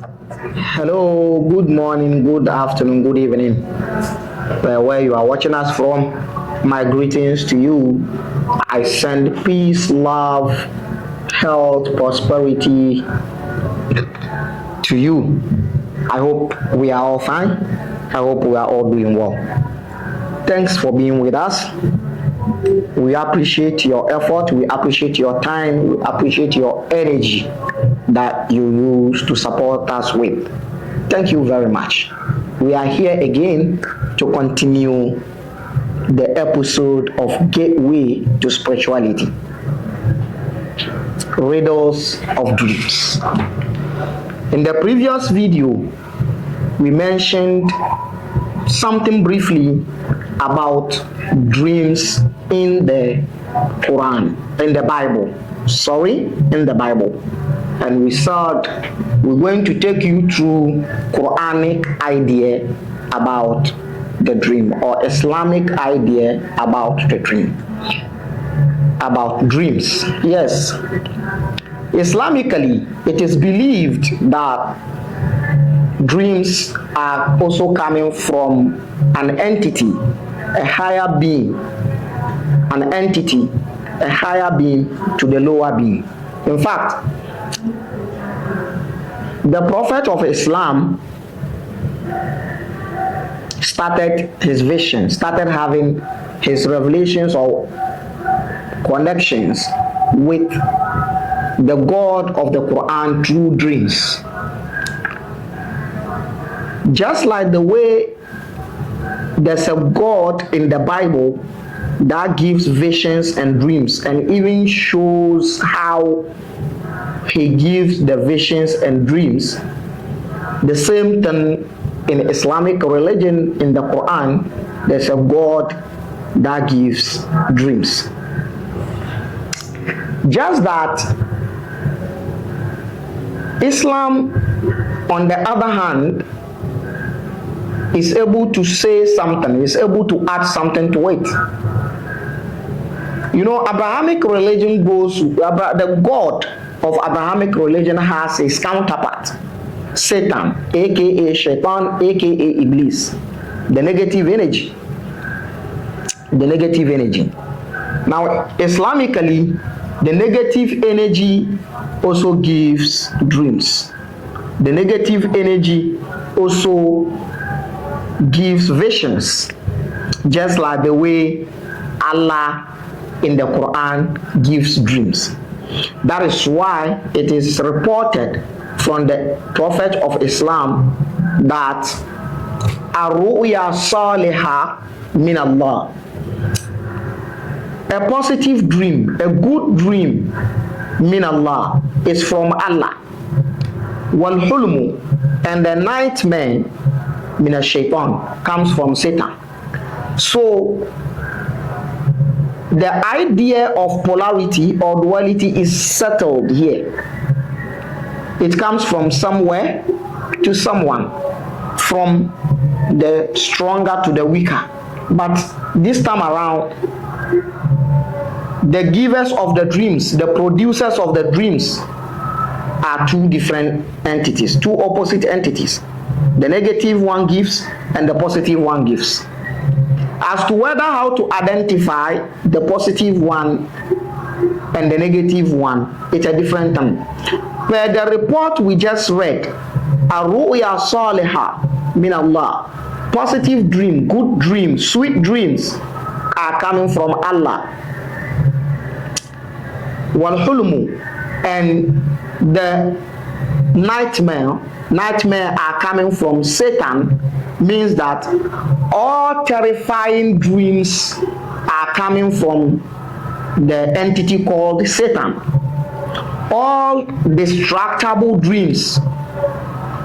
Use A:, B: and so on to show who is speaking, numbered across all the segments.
A: Hello, good morning, good afternoon, good evening. Where you are watching us from, my greetings to you. I send peace, love, health, prosperity to you. I hope we are all fine. I hope we are all doing well. Thanks for being with us. We appreciate your effort, we appreciate your time, we appreciate your energy that you use to support us with. Thank you very much. We are here again to continue the episode of Gateway to Spirituality, Riddles of Dreams. In the previous video, we mentioned something briefly about dreams in the Quran, in the Bible. In the Bible. And we said we're going to take you through Quranic idea about the dream, or Islamic idea about the dream, about dreams. Yes, Islamically, it is believed that dreams are also coming from an entity, a higher being, a higher being to the lower being. In fact, the Prophet of Islam started his vision, started having his revelations or connections with the God of the Quran through dreams. Just like the way there's a God in the Bible that gives visions and dreams and even shows how he gives the visions and dreams, the same thing in Islamic religion, in the Quran, there's a God that gives dreams. Just that Islam, on the other hand, is able to say something, is able to add something to it. You know, Abrahamic religion goes, the God of Abrahamic religion has his counterpart, Satan, aka Shaitan, aka Iblis, the negative energy. Now, Islamically, the negative energy also gives dreams. The negative energy also gives visions, just like the way Allah in the Quran gives dreams. That is why it is reported from the Prophet of Islam that Ar-Ru'ya Salihah min Allah, a positive dream, a good dream min Allah, is from Allah. Wal hulmu, and the nightmare min shaitan, comes from Satan. So the idea of polarity or duality is settled here. It comes from somewhere to someone, from the stronger to the weaker. But this time around, the givers of the dreams, the producers of the dreams, are two different entities, two opposite entities. The negative one gives and the positive one gives. As to whether how to identify the positive one and the negative one, it's a different thing. But the report we just read, Ar-Ru'ya Salihah min Allah, positive dream, good dreams, sweet dreams are coming from Allah. Wal hulmu, and the nightmare are coming from Satan, means that all terrifying dreams are coming from the entity called Satan. All distractible dreams,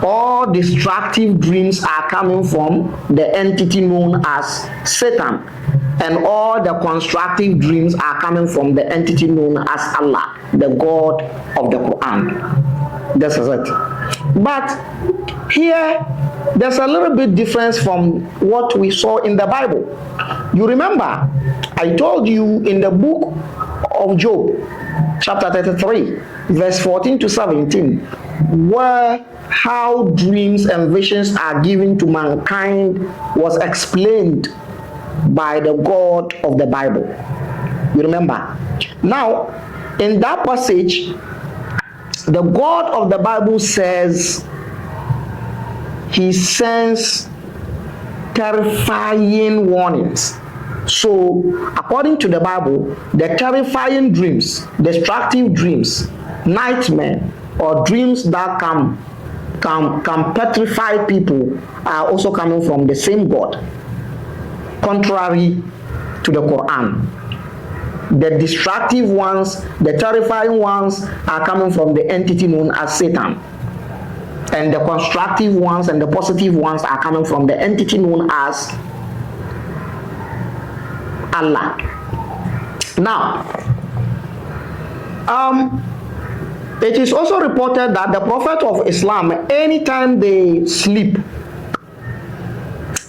A: all destructive dreams are coming from the entity known as Satan, and all the constructive dreams are coming from the entity known as Allah, the God of the Quran. This is it. But here, there's a little bit difference from what we saw in the Bible. You remember, I told you in the book of Job, chapter 33, verse 14 to 17, where how dreams and visions are given to mankind was explained by the God of the Bible. You remember? Now, in that passage, the God of the Bible says he sends terrifying warnings. So, according to the Bible, the terrifying dreams, destructive dreams, nightmare, or dreams that can petrify people are also coming from the same God, contrary to the Quran. The destructive ones, the terrifying ones are coming from the entity known as Satan. And the constructive ones and the positive ones are coming from the entity known as Allah. Now, it is also reported that the Prophet of Islam, anytime they sleep,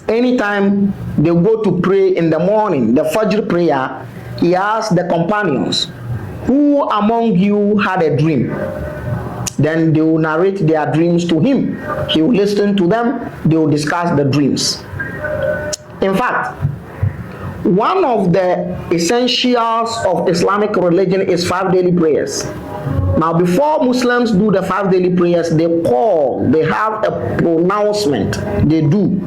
A: anytime they go to pray in the morning, the Fajr prayer, he asks the companions, who among you had a dream? Then they will narrate their dreams to him. He will listen to them. They will discuss the dreams. In fact, one of the essentials of Islamic religion is 5 daily prayers. Now, before Muslims do the 5 daily prayers, they have a pronouncement. They do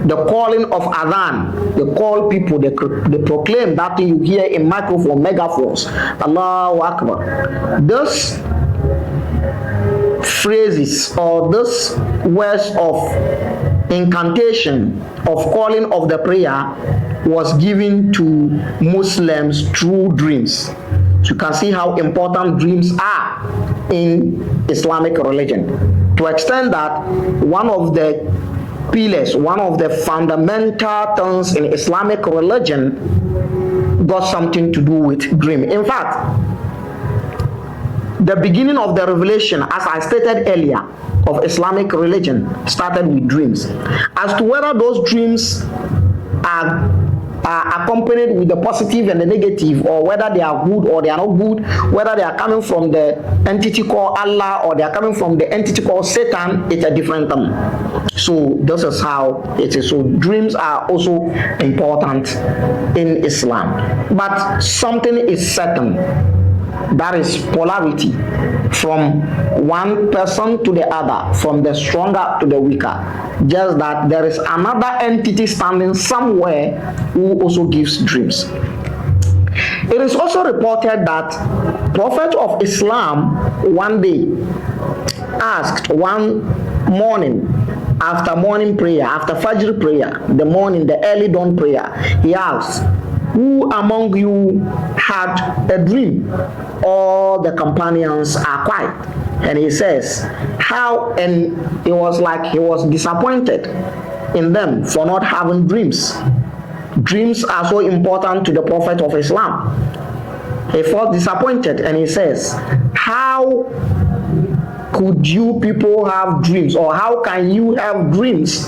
A: the calling of adhan. They call people, they proclaim that thing you hear in microphone, megaphones. Allahu Akbar. This phrases or this words of incantation of calling of the prayer was given to Muslims through dreams. So you can see how important dreams are in Islamic religion, to extend that one of the pillars, one of the fundamental things in Islamic religion got something to do with dream. In fact, the beginning of the revelation, as I stated earlier, of Islamic religion started with dreams. As to whether those dreams are accompanied with the positive and the negative, or whether they are good or they are not good, whether they are coming from the entity called Allah or they are coming from the entity called Satan, it's a different thing. So this is how it is. So dreams are also important in Islam. But something is certain. That is polarity, from one person to the other, from the stronger to the weaker. Just that there is another entity standing somewhere who also gives dreams. It is also reported that Prophet of Islam one day asked one morning, after morning prayer, after Fajr prayer, the morning, the early dawn prayer, he asked, who among you had a dream? All the companions are quiet. And he says, how? And it was like he was disappointed in them for not having dreams. Dreams are so important to the Prophet of Islam. He felt disappointed and he says, how could you people have dreams? Or how can you have dreams?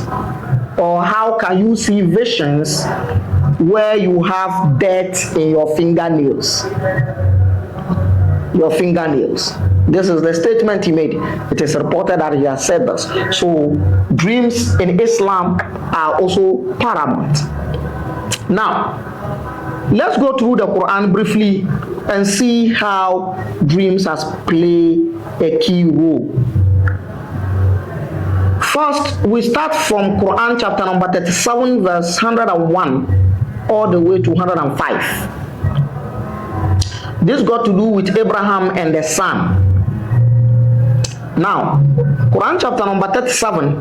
A: Or how can you see visions where you have dirt in your fingernails? Your fingernails. This is the statement he made. It is reported that he has said this. So dreams in Islam are also paramount. Now, let's go through the Quran briefly and see how dreams has played a key role. First, we start from Quran chapter number 37, verse 101, all the way to 105. This got to do with Abraham and the son. Now, Quran chapter number 37,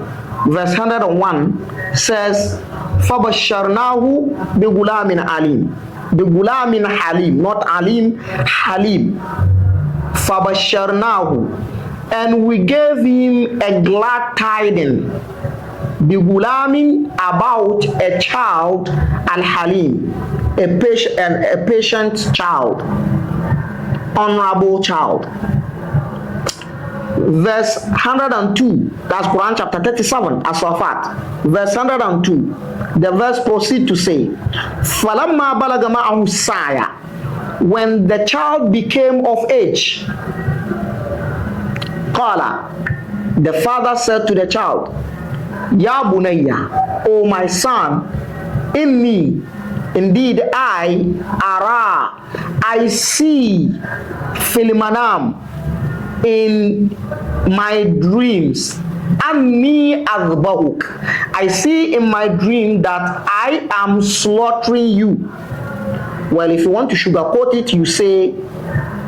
A: verse 101 says, فَبَشَّرْنَاهُ بِغُلَامٍ عَلِيمٍ. بِغُلَامٍ حَلِيمٍ, not Alim, Halim. فَبَشَّرْنَاهُ, and we gave him a glad tidings, بِغُلَامٍ, about a child, Al-Halim, a patient child, honorable child. Verse 102, that's Quran chapter 37, as of fact. Verse 102, the verse proceeds to say, فَلَمَّا بَلَغَ مَعَهُ السَّعْيَ, when the child became of age. Qala, the father said to the child, Ya bunayya, O my son, inni, indeed I see fil manam, in my dreams, anni azbahuk, I see in my dream that I am slaughtering you. Well, if you want to sugarcoat it, you say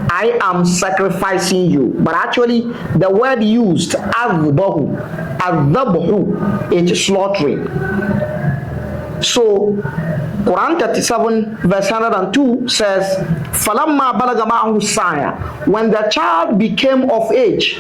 A: I am sacrificing you. But actually, the word used, azbahu, it's slaughtering. So, Quran 37 verse 102 says, فَلَمَّا بَلَغَ مَعَهُ السَّعْيَ, when the child became of age,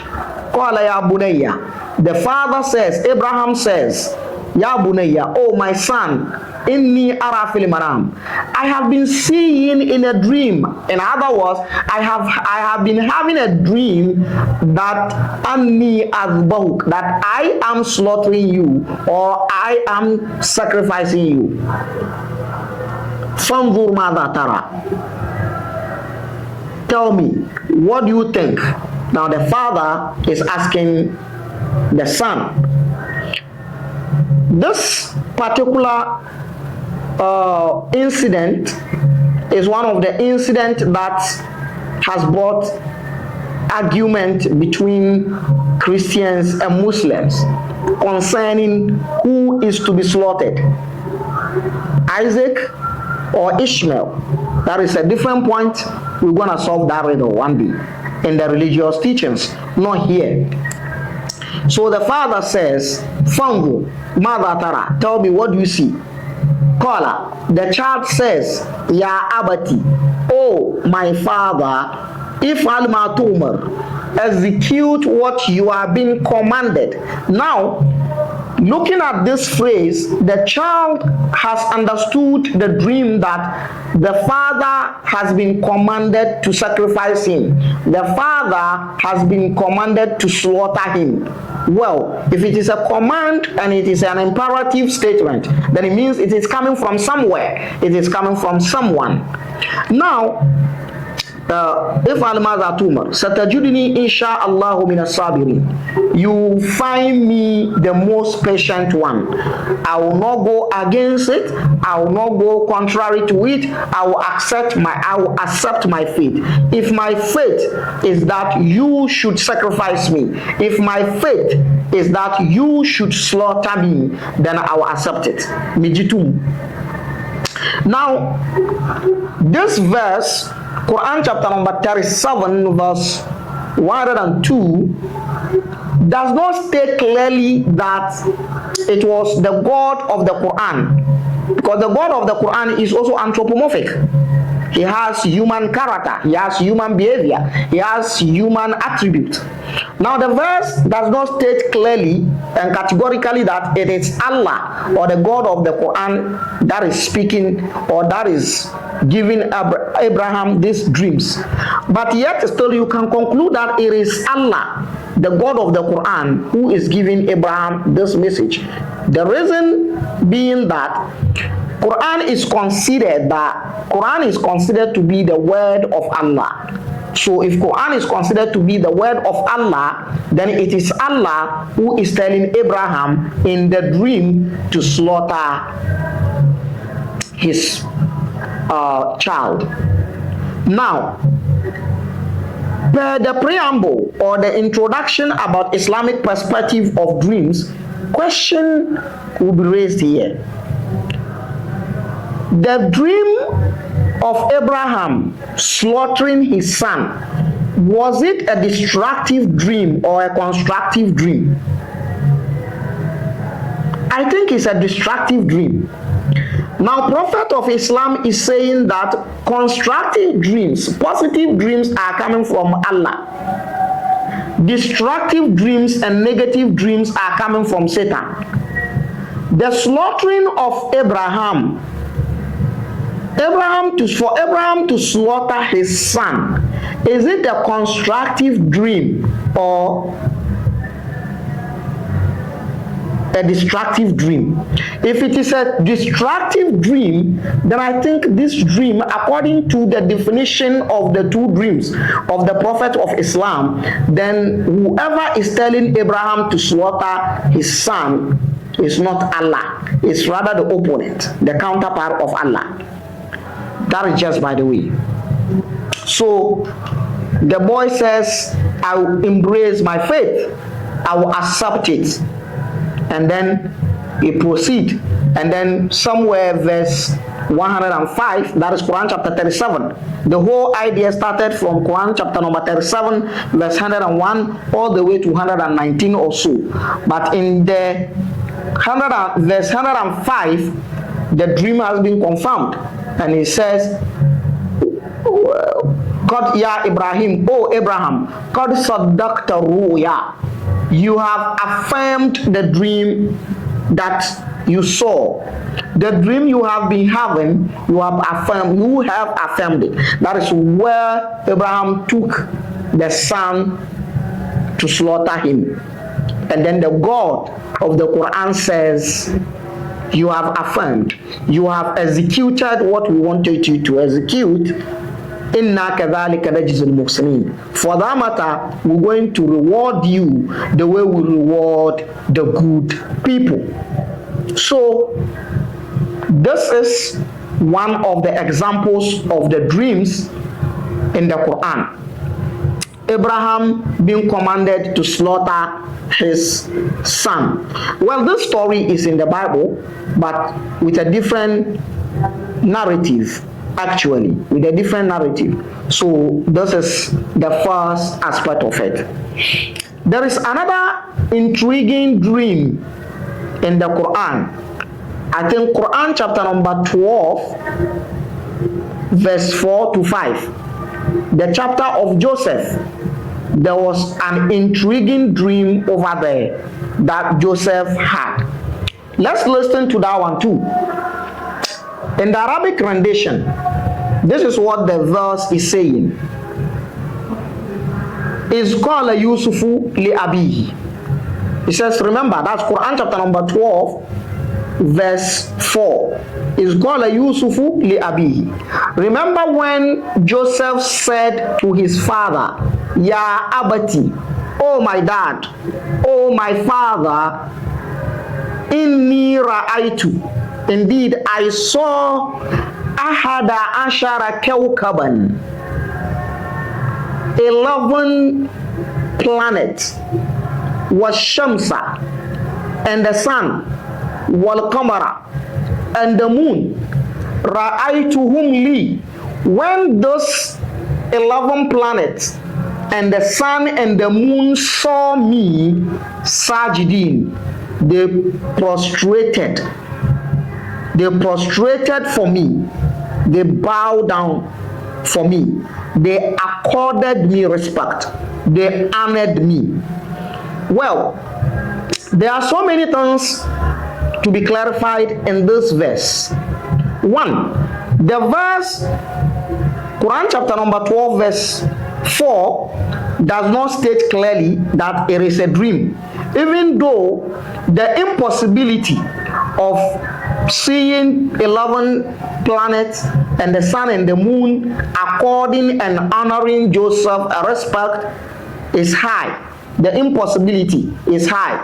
A: قَالَ يَا بُنَيَّ, the father says, Abraham says, Ya bunayya, oh my son, inni ara fil manam, I have been seeing in a dream. In other words, I have been having a dream that anni azbahuk, that I am slaughtering you, or I am sacrificing you. Fanzur madha tara, tell me, what do you think? Now the father is asking the son. This particular incident is one of the incidents that has brought argument between Christians and Muslims concerning who is to be slaughtered, Isaac or Ishmael. That is a different point. We're going to solve that riddle one day in the religious teachings, not here. So the father says, Fangu, Mother Tara, tell me, what do you see? Qala, the child says, Ya Abati, oh my father, if al-ma tumar, execute what you are being commanded. Now, looking at this phrase, the child has understood the dream that the father has been commanded to sacrifice him. The father has been commanded to slaughter him. Well, if it is a command and it is an imperative statement, then it means it is coming from somewhere. It is coming from someone. Now, if al-madha tumar satajudni insha'Allahu min as-sabirin, you find me the most patient one. I will not go against it. I will not go contrary to it. I will accept my fate. If my fate is that you should sacrifice me, if my fate is that you should slaughter me, then I will accept it. Mijitum. Now, this verse, Quran chapter number 37 verse 102, does not state clearly that it was the God of the Quran, because the God of the Quran is also anthropomorphic. He has human character, he has human behavior, he has human attributes. Now the verse does not state clearly and categorically that it is Allah or the God of the Quran that is speaking or that is giving Abraham these dreams. But yet still you can conclude that it is Allah, the God of the Quran, who is giving Abraham this message. The reason being that Quran is considered to be the word of Allah. So if Quran is considered to be the word of Allah, then it is Allah who is telling Abraham in the dream to slaughter his child. Now, the preamble or the introduction about Islamic perspective of dreams, question will be raised here. The dream of Abraham slaughtering his son, was it a destructive dream or a constructive dream? I think it's a destructive dream. Now, Prophet of Islam is saying that constructive dreams, positive dreams are coming from Allah. Destructive dreams and negative dreams are coming from Satan. The slaughtering of Abraham, for Abraham to slaughter his son, is it a constructive dream or a destructive dream. If it is a destructive dream, then I think this dream, according to the definition of the two dreams of the Prophet of Islam, then whoever is telling Abraham to slaughter his son is not Allah. It's rather the opponent, the counterpart of Allah. That is just by the way. So the boy says, I will embrace my faith. I will accept it. And then he proceed. And then somewhere verse 105, that is Quran chapter 37. The whole idea started from Quran chapter number 37, verse 101, all the way to 119 or so. But in the verse 105, the dream has been confirmed. And he says, God ya Ibrahim, oh Abraham, God saddaqta ruya. You have affirmed the dream that you saw. The dream you have been having, you have affirmed it. That is where Abraham took the son to slaughter him. And then the God of the Quran says, you have affirmed, you have executed what we wanted you to execute. Inna kadhalika najzil muhsinin. For that matter, we're going to reward you the way we reward the good people. So this is one of the examples of the dreams in the Quran. Abraham being commanded to slaughter his son. Well, this story is in the Bible, but with a different narrative. Actually, with a different narrative. So this is the first aspect of it. There is another intriguing dream in the Quran. I think Quran chapter number 12, verse 4 to 5. The chapter of Joseph. There was an intriguing dream over there that Joseph had. Let's listen to that one too. In the Arabic rendition, this is what the verse is saying. Is qala Yusufu li abihi. It says, remember, that's Quran chapter number 12, verse 4. Is qala Yusufu li abihi. Remember when Joseph said to his father, Ya abati, oh my dad, oh my father, inni ra'aytu. Indeed, I saw ahada ashara kawkaban, 11 planets, was shamsa, and the sun, wal qamara, and the moon, ra'aytuhum li. When those 11 planets and the sun and the moon saw me, sajidin, they prostrated. They prostrated for me. They bowed down for me. They accorded me respect. They honored me. Well, there are so many things to be clarified in this verse. One, the verse, Quran chapter number 12, verse 4, does not state clearly that it is a dream. Even though the impossibility of seeing 11 planets and the sun and the moon according and honoring Joseph a respect is high. The impossibility is high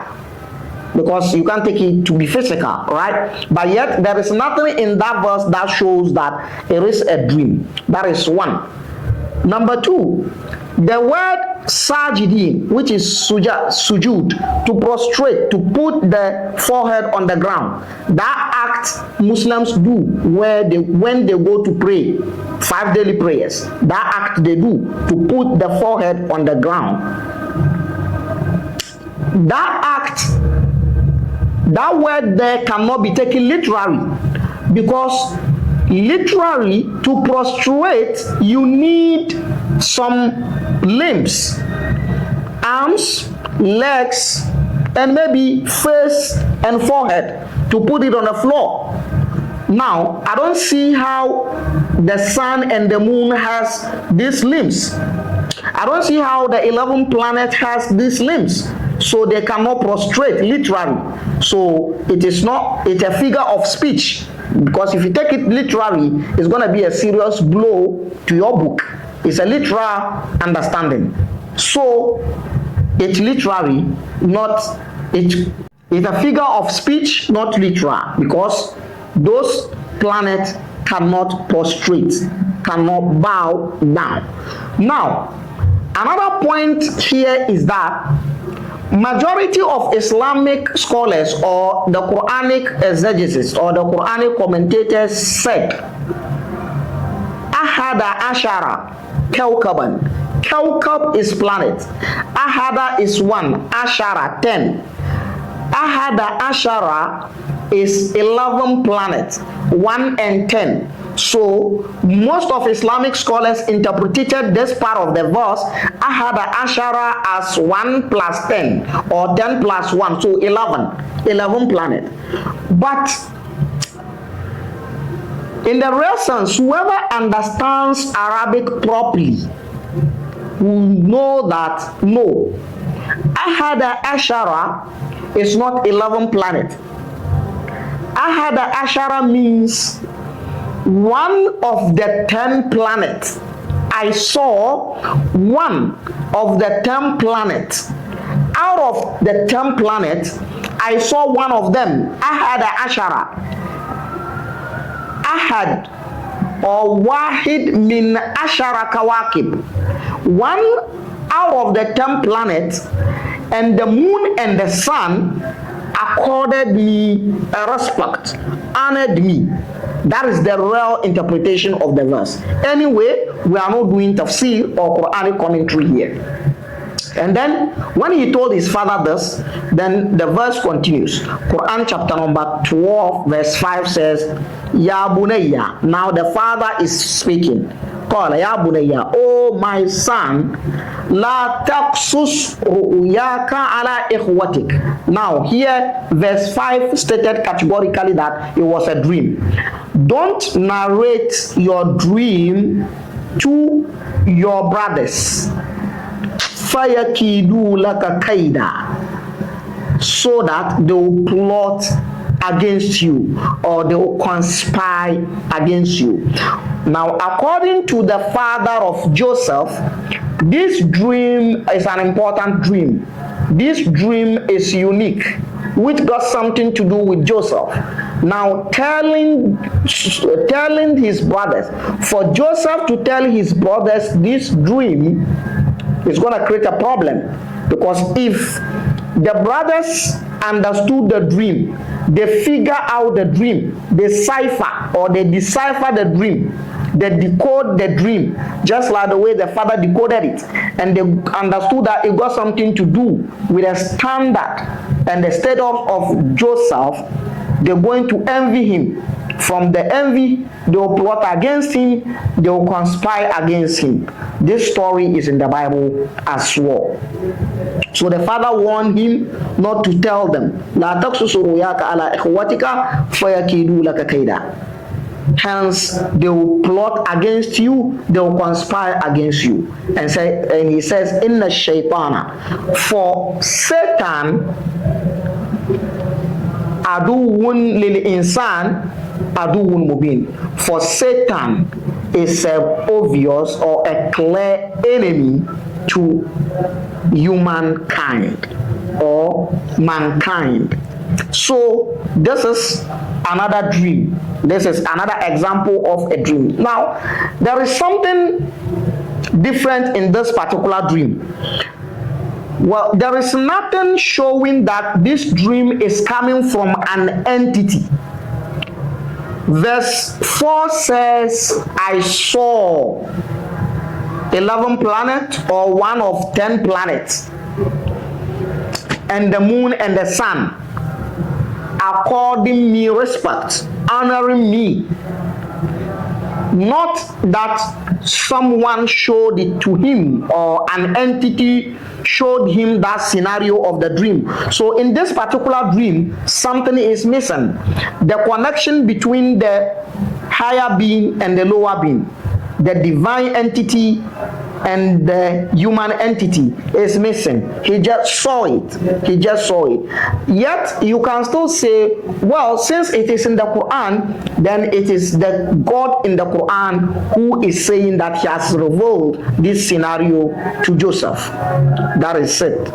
A: because you can't take it to be physical, right? But yet there is nothing in that verse that shows that it is a dream. That is one. Number two, the word sajidin, which is sujud, to prostrate, to put the forehead on the ground. That act Muslims do when they go to pray, 5 daily prayers. That act they do to put the forehead on the ground. That act, that word there cannot be taken literally, because literally to prostrate you need some limbs, arms, legs, and maybe face and forehead to put it on the floor. Now, I don't see how the sun and the moon has these limbs. I don't see how the 11 planet has these limbs. so they cannot prostrate literally. So it's a figure of speech, because if you take it literally, it's going to be a serious blow to your book. It's a literal understanding. So it's literary, it's a figure of speech, not literal, because those planets cannot prostrate, cannot bow down. Now, another point here is that majority of Islamic scholars or the Quranic exegesis or the Quranic commentators said Ahada Ashara Kawkaban. Kawkab is planet. Ahada is 1. Ashara 10. Ahada Ashara is 11 planets, 1 and 10. So most of Islamic scholars interpreted this part of the verse Ahada Ashara as 1 plus 10 or 10 plus 1, so 11 planets. But in the real sense, whoever understands Arabic properly will know that no, Ahada Ashara is not 11 planets. Ahada Ashara means one of the 10 planets. I saw one of the 10 planets. Out of the 10 planets, I saw one of them. Ahada Ashara. Ahad or Wahid min Ashara Kawakib. One out of the 10 planets, and the moon and the sun accorded me a respect, honored me. That is the real interpretation of the verse. Anyway, we are not doing tafsir or Quranic commentary here. And then when he told his father this, then the verse continues. Quran chapter number 12 verse 5 says, Ya bunayya. Now the father is speaking. Qala ya bunayya, oh my son, la taqsus ru'yaka ala ikhwatik. Now here verse 5 stated categorically that it was a dream. Don't narrate your dream to your brothers. Fayakidu laka kaida, so that they will plot against you or they will conspire against you. Now, according to the father of Joseph, this dream is an important dream. This dream is unique, which got something to do with Joseph. Now, telling his brothers, for Joseph to tell his brothers this dream is going to create a problem, because if the brothers understood the dream, they figure out the dream, they cipher or they decipher the dream, they decode the dream, just like the way the father decoded it, and they understood that it got something to do with a standard and the status of Joseph, they're going to envy him. From the envy, they will plot against him, they will conspire against him. This story is in the Bible as well. So the father warned him not to tell them. La taqsusu ru'yaka ala ikhwatika fayakidu laka kaida. Hence, they will plot against you, they will conspire against you. And he says, Inna shaytana, for Satan, aduwun lil insan, aduwun mubin. For Satan is an obvious or a clear enemy to humankind or mankind. So this is another dream. This is another example of a dream. Now, there is something different in this particular dream. Well, there is nothing showing that this dream is coming from an entity. Verse 4 says, I saw 11 planets or one of 10 planets, and the moon and the sun, according me respect, honoring me. Not that someone showed it to him or an entity showed him that scenario of the dream. So in this particular dream, something is missing. The connection between the higher being and the lower being, the divine entity and the human entity is missing. He just saw it. He just saw it. Yet you can still say, well, since it is in the Quran, then it is the God in the Quran who is saying that he has revealed this scenario to Joseph. That is it.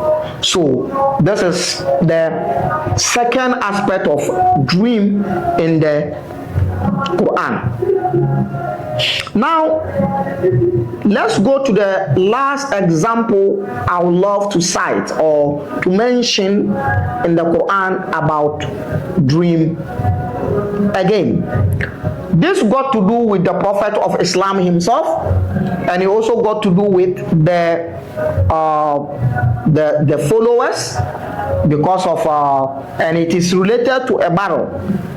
A: So this is the second aspect of dream in the Quran. Now, let's go to the last example I would love to cite or to mention in the Quran about dream again. This got to do with the Prophet of Islam himself, and it also got to do with the followers, because of and it is related to a battle.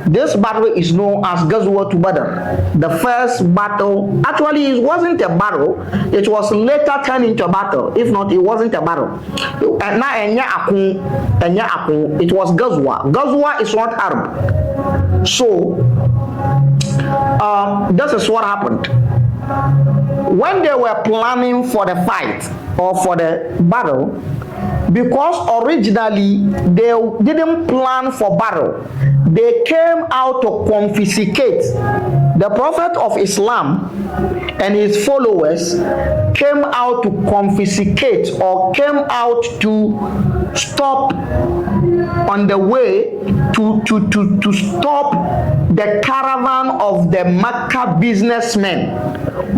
A: This battle is known as Ghazwat Badr. The first battle, actually it wasn't a battle, it was later turned into a battle. If not, it wasn't a battle. It was Ghazwa. Ghazwa is not Arab. So this is what happened. When they were planning for the fight or for the battle, because originally they didn't plan for battle, they came out to confiscate. The Prophet of Islam and his followers came out to confiscate, or came out to stop on the way to stop the caravan of the Mecca businessmen,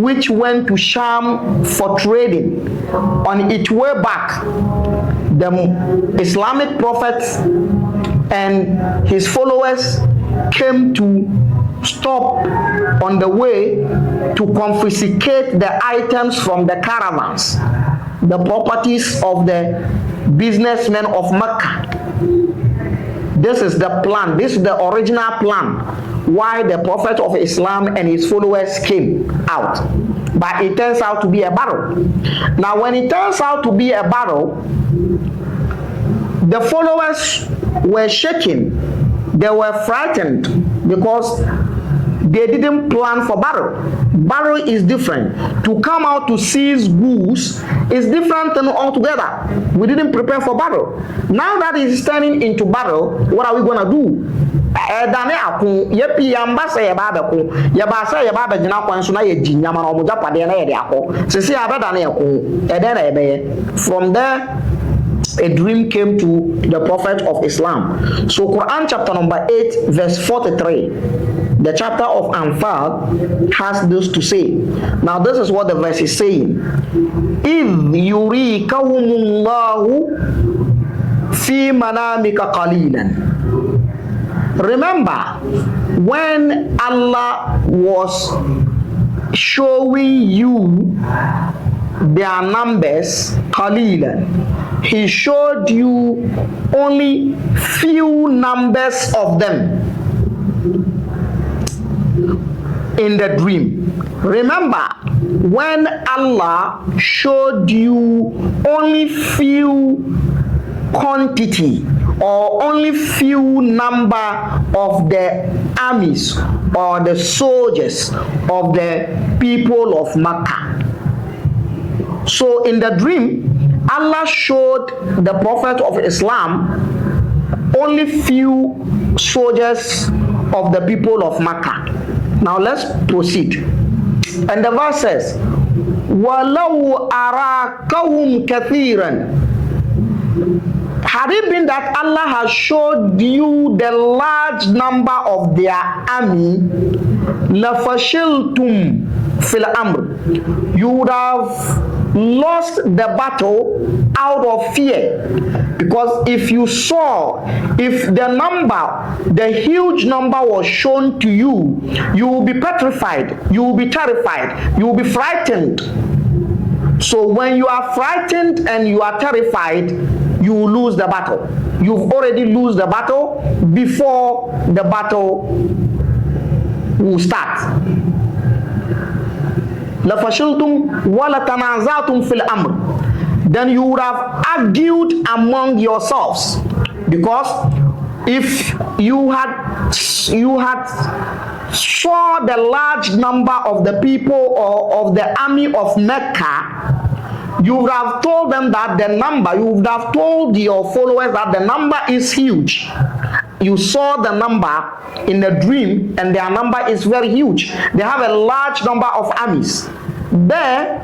A: which went to Sham for trading. On its way back, the Islamic prophet and his followers came to stop on the way to confiscate the items from the caravans, the properties of the businessmen of Mecca. This is the plan. This is the original plan why the Prophet of Islam and his followers came out. But it turns out to be a battle. Now, when it turns out to be a battle, the followers were shaken. They were frightened because they didn't plan for battle. Battle is different. To come out to seize goods is different than altogether. We didn't prepare for battle. Now that it is turning into battle, what are we going to do? Edane akun yepi yamba se yeba abeko yeba se yeba abegina kwan so na ye jinyama na omuja pade na ye de akọ sisi abedane akun eden na ebeye. From there a dream came to the Prophet of Islam. So Quran chapter number 8 verse 43, the chapter of Anfal, has this to say. Now this is what the verse is saying. إِذْ يُرِيكَهُمُ اللَّهُ فِي مَنَامِكَ قَلِيلًا. Remember when Allah was showing you their numbers, qalilan, he showed you only few numbers of them in the dream. Remember when Allah showed you only few quantity or only few number of the armies or the soldiers of the people of Makkah. So in the dream, Allah showed the Prophet of Islam only few soldiers of the people of Makkah. Now let's proceed. And the verse says, وَلَوْ أَرَاكَهُمْ كَثِيرًا. Had it been that Allah has showed you the large number of their army, لَفَشِلْتُمْ فِي الْأَمْرِ, you would have lost the battle out of fear. Because if you saw, if the huge number was shown to you, you will be petrified, you will be terrified, you will be frightened. So when you are frightened and you are terrified, you will lose the battle. You've already lost the battle before the battle will start. لَفَشِلْتُمْ وَلَتَنَازَعْتُمْ فِي الْأَمْرِ. Then you would have argued among yourselves, because if you had saw the large number of the people or of the army of Mecca, you would have told them that the number, you would have told your followers that the number is huge. You saw the number in the dream, and their number is very huge. They have a large number of armies. There,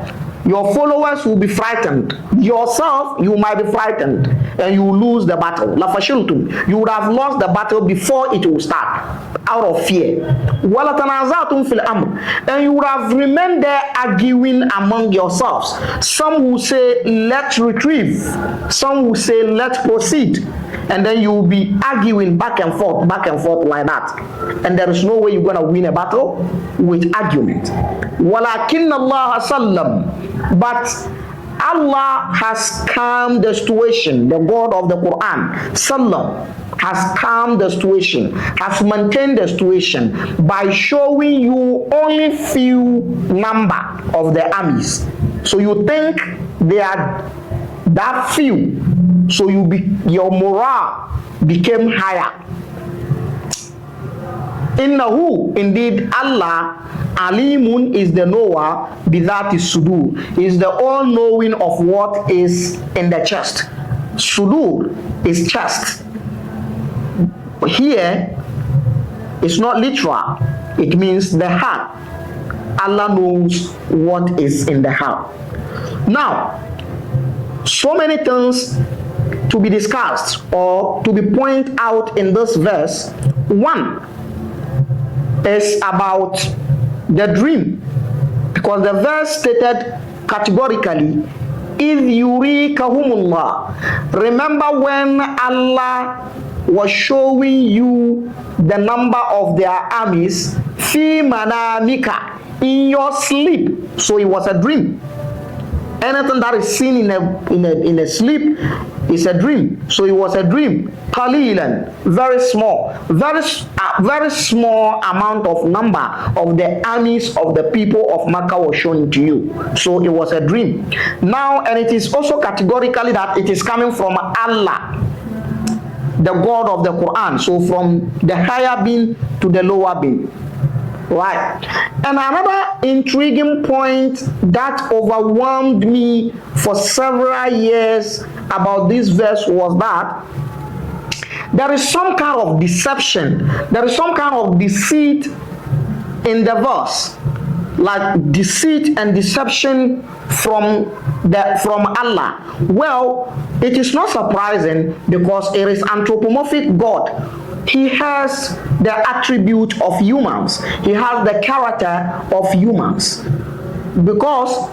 A: your followers will be frightened. Yourself, you might be frightened, and you will lose the battle. Lafashiltum, you would have lost the battle before it will start, out of fear. Walatanazatum fil amr, and you would have remained there arguing among yourselves. Some will say, let's retrieve. Some will say, let's proceed. And then you will be arguing back and forth like that. And there is no way you're going to win a battle with argument. Walakin Allah sallam, but Allah has calmed the situation. The God of the Quran, sallam, has calmed the situation, has maintained the situation by showing you only few number of the armies. So you think they are that few, so your morale became higher. Innahu, indeed Allah, alimun is the knower, bidhati sudur, is the all-knowing of what is in the chest. Sudur is chest. Here, it's not literal. It means the heart. Allah knows what is in the heart. Now, so many things to be discussed or to be pointed out in this verse. One is about the dream, because the verse stated categorically, إِذْ يُرِيكَهُمُ اللَّهُ. Remember when Allah was showing you the number of their armies, فِي مَنَامِكَ, in your sleep. So it was a dream. Anything that is seen in a sleep is a dream. So it was a dream. Qalilan, very small, very small amount of number of the armies of the people of Makkah was shown to you. So it was a dream. Now, and it is also categorically that it is coming from Allah, the God of the Quran. So from the higher being to the lower being. Right. And another intriguing point that overwhelmed me for several years about this verse was that there is some kind of deception, there is some kind of deceit in the verse, like deceit and deception from Allah. Well, it is not surprising because it is anthropomorphic God. He has the attribute of humans. He has the character of humans. Because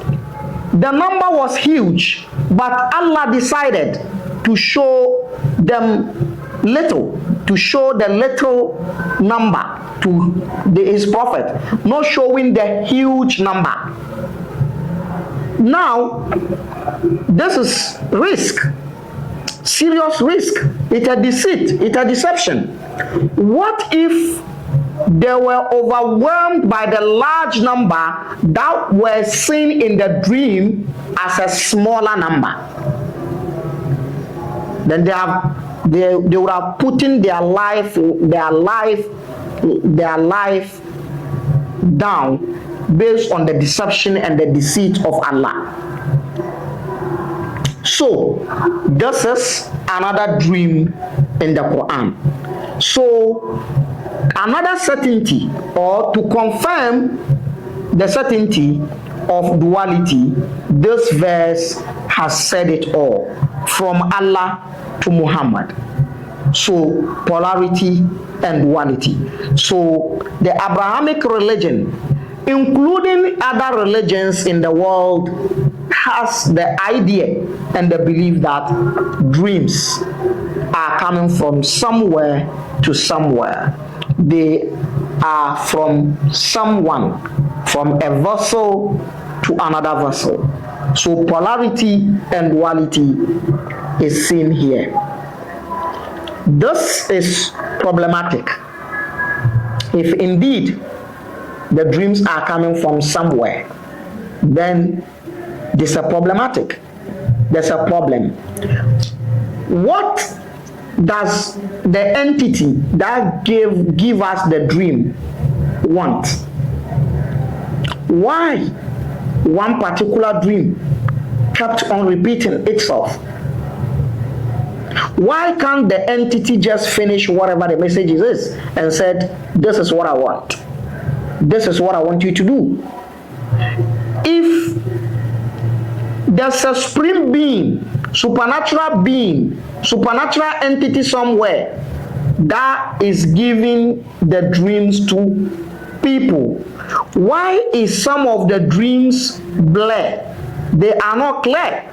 A: the number was huge, but Allah decided to show them little, to show the little number to his prophet, not showing the huge number. Now, this is risk. Serious risk. It's a deceit. It's a deception. What if they were overwhelmed by the large number that were seen in the dream as a smaller number? Then they would have put in their life down based on the deception and the deceit of Allah. So, this is another dream in the Quran. So, another certainty, or to confirm the certainty of duality, this verse has said it all, from Allah to Muhammad. So, polarity and duality. So, the Abrahamic religion, including other religions in the world, has the idea and the belief that dreams are coming from somewhere to somewhere. They are from someone, from a vessel to another vessel. So polarity and duality is seen here. This is problematic. If indeed the dreams are coming from somewhere, then this is problematic. There's a problem. What does the entity that give us the dream want? Why one particular dream? kept on repeating itself? Why can't the entity just finish whatever the message is and said, this is what I want. This is what I want you to do. If there's a supreme being, supernatural entity somewhere that is giving the dreams to people, why is some of the dreams blurred? They are not clear.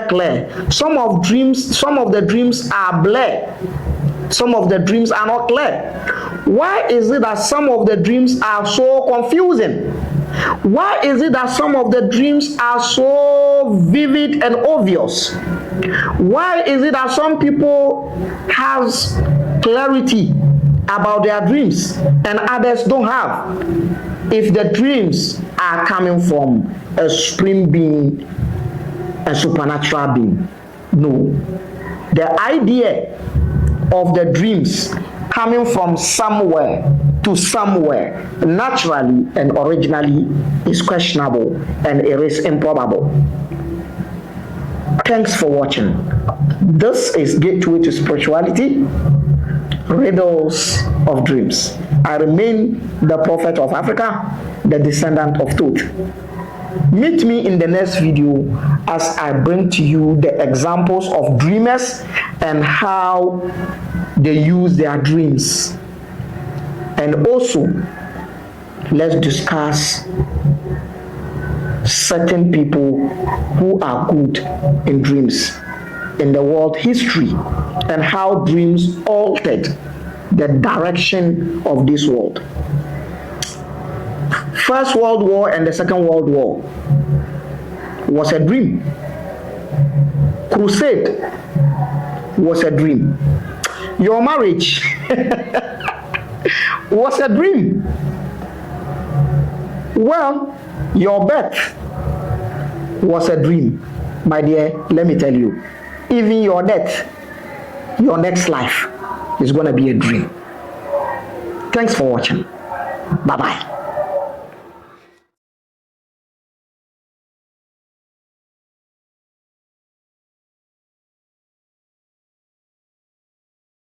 A: Clear. Some of the dreams are blurred. Some of the dreams are not clear. Why is it that some of the dreams are so confusing? Why is it that some of the dreams are so vivid and obvious? Why is it that some people have clarity about their dreams and others don't have? If the dreams are coming from a supreme being, a supernatural being. No. The idea of the dreams coming from somewhere to somewhere naturally and originally is questionable and it is improbable. Thanks for watching. This is Gateway to Spirituality, Riddles of Dreams. I remain the prophet of Africa, the descendant of Thoth. Meet me in the next video as I bring to you the examples of dreamers and how they use their dreams. And also, let's discuss certain people who are good in dreams in the world history and how dreams altered the direction of this world. First World War and the Second World War was a dream. Crusade was a dream. Your marriage was a dream. Well, your birth was a dream. My dear, let me tell you, even your death, your next life is going to be a dream. Thanks for watching. Bye-bye.